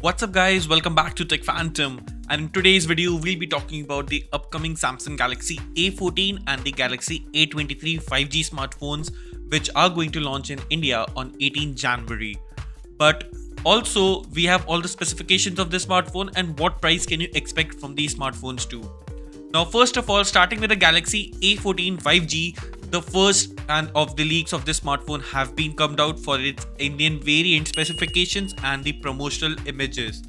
What's up guys, welcome back to Tech Phantom, and in today's video we'll be talking about the upcoming Samsung Galaxy A14 and the Galaxy A23 5G smartphones which are going to launch in India on 18 January. But also we have all the specifications of this smartphone and what price can you expect from these smartphones too. Now first of all, starting with the Galaxy A14 5G, the first and of the leaks of this smartphone have been come out for its Indian variant specifications and the promotional images.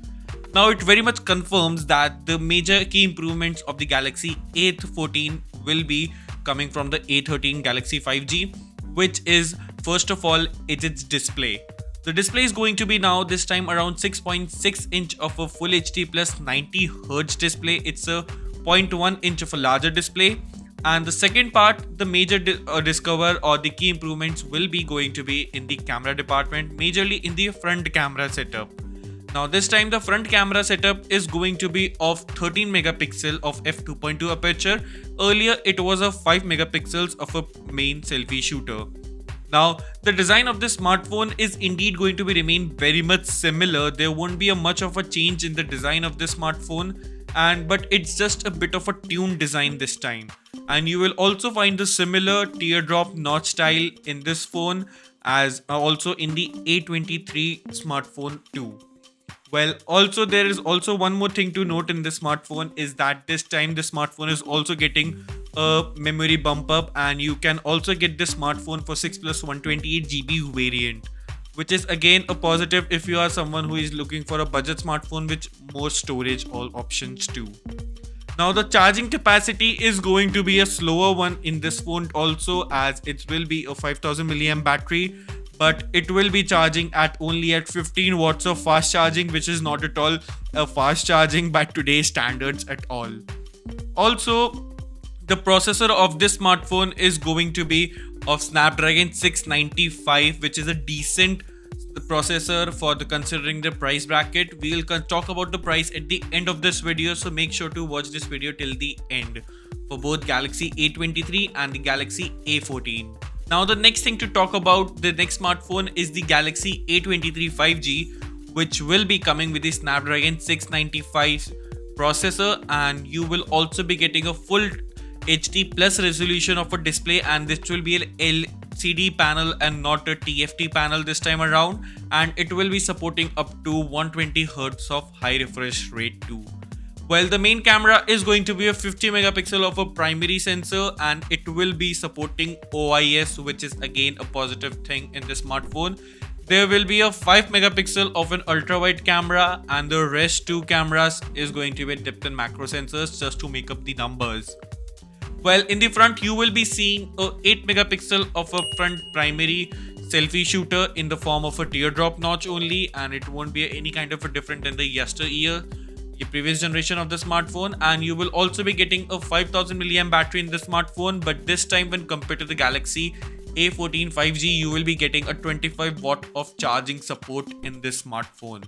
Now it very much confirms that the major key improvements of the Galaxy A14 will be coming from the A13 Galaxy 5G, which is first of all its display. The display is going to be now this time around 6.6 inch of a Full HD plus 90 Hz display. It's a 0.1 inch of a larger display. And the second part, the major discover or the key improvements will be going to be in the camera department, majorly in the front camera setup. Now this time the front camera setup is going to be of 13 megapixel of f2.2 aperture. Earlier it was a 5 megapixels of a main selfie shooter. Now the design of this smartphone is indeed going to be remain very much similar. There won't be a much of a change in the design of this smartphone, but it's just a bit of a tuned design this time. And you will also find the similar teardrop notch style in this phone as also in the A23 smartphone too. Well, also there is also one more thing to note in this smartphone is that this time the smartphone is also getting a memory bump up, and you can also get this smartphone for 6 plus 128GB variant, which is again a positive if you are someone who is looking for a budget smartphone with more storage all options too. Now the charging capacity is going to be a slower one in this phone also, as it will be a 5000 mAh battery, but it will be charging at only at 15 watts of fast charging, which is not at all a fast charging by today's standards at all. Also, the processor of this smartphone is going to be of Snapdragon 695, which is a decent processor for the considering the price bracket. We'll talk about the price at the end of this video, so make sure to watch this video till the end for both Galaxy A23 and the Galaxy A14. Now the next thing to talk about, the next smartphone is the Galaxy A23 5G, which will be coming with the Snapdragon 695 processor, and you will also be getting a full HD plus resolution of a display, and this will be an LCD panel and not a TFT panel this time around, and it will be supporting up to 120 Hz of high refresh rate too. Well, the main camera is going to be a 50 megapixel of a primary sensor, and it will be supporting OIS, which is again a positive thing in the smartphone. There will be a 5 megapixel of an ultra wide camera, and the rest two cameras is going to be depth and macro sensors just to make up the numbers. Well, in the front you will be seeing a 8 megapixel of a front primary selfie shooter in the form of a teardrop notch only, and it won't be any kind of a different than the yesteryear, the previous generation of the smartphone. And you will also be getting a 5000 mAh battery in the smartphone, but this time when compared to the Galaxy A14 5G, you will be getting a 25 watt of charging support in this smartphone.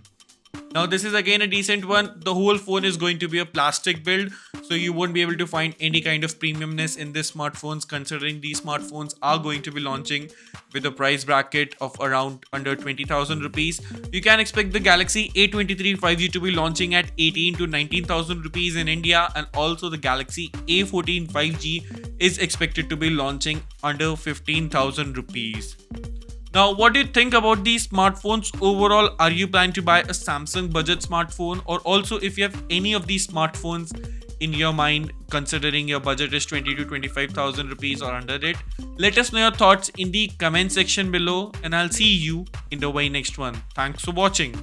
Now this is again a decent one. The whole phone is going to be a plastic build, so you won't be able to find any kind of premiumness in these smartphones, considering these smartphones are going to be launching with a price bracket of around under 20,000 rupees. You can expect the Galaxy A23 5G to be launching at 18 to 19,000 rupees in India, and also the Galaxy A14 5G is expected to be launching under 15,000 rupees. Now, what do you think about these smartphones overall? Are you planning to buy a Samsung budget smartphone, or also if you have any of these smartphones in your mind, considering your budget is 20 to 25,000 rupees or under it? Let us know your thoughts in the comment section below, and I'll see you in the very next one. Thanks for watching.